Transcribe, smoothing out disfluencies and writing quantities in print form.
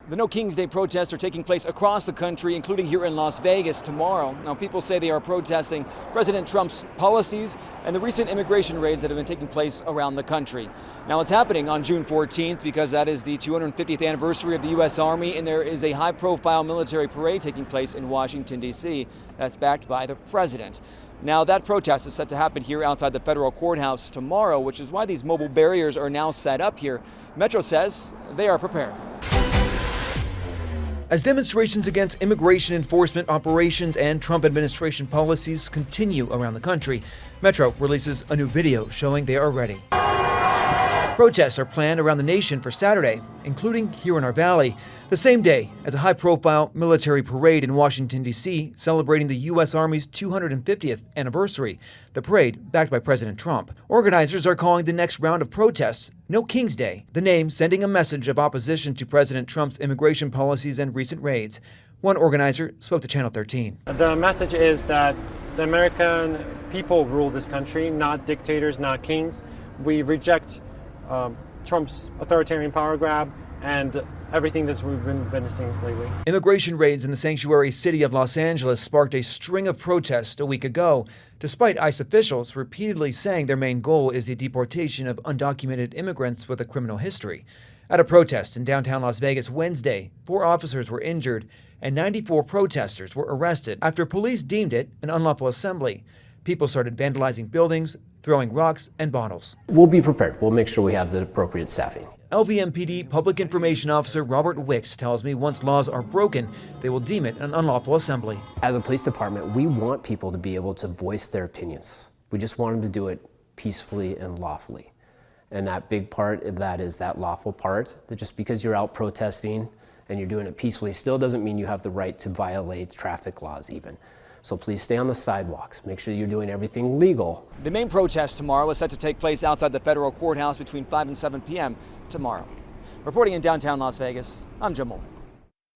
The No Kings Day protests are taking place across the country, including here in Las Vegas tomorrow. Now, people say they are protesting President Trump's policies and the recent immigration raids that have been taking place around the country. Now, it's happening on June 14th because that is the 250th anniversary of the U.S. Army, and there is a high-profile military parade taking place in Washington, D.C. that's backed by the president. Now, that protest is set to happen here outside the federal courthouse tomorrow, which is why these mobile barriers are now set up here. Metro says they are prepared. As demonstrations against immigration enforcement operations and Trump administration policies continue around the country, Metro releases a new video showing they are ready. Protests are planned around the nation for Saturday, including here in our valley, the same day as a high-profile military parade in Washington, D.C., celebrating the U.S. Army's 250th anniversary. The parade, backed by President Trump. Organizers are calling the next round of protests No Kings Day, the name sending a message of opposition to President Trump's immigration policies and recent raids. One organizer spoke to Channel 13. The message is that the American people rule this country, not dictators, not kings. We reject Trump's authoritarian power grab and everything that we've been witnessing lately. Immigration raids in the sanctuary city of Los Angeles sparked a string of protests a week ago, despite ICE officials repeatedly saying their main goal is the deportation of undocumented immigrants with a criminal history. At a protest in downtown Las Vegas Wednesday, 4 officers were injured and 94 protesters were arrested after police deemed it an unlawful assembly. People started vandalizing buildings, throwing rocks and bottles. We'll be prepared. We'll make sure we have the appropriate staffing. LVMPD Public Information Officer Robert Wicks tells me once laws are broken, they will deem it an unlawful assembly. As a police department, we want people to be able to voice their opinions. We just want them to do it peacefully and lawfully. And that big part of that is that lawful part, that just because you're out protesting and you're doing it peacefully still doesn't mean you have the right to violate traffic laws even. So please stay on the sidewalks. Make sure you're doing everything legal. The main protest tomorrow is set to take place outside the federal courthouse between 5 and 7 p.m. tomorrow. Reporting in downtown Las Vegas, I'm Jim Moore.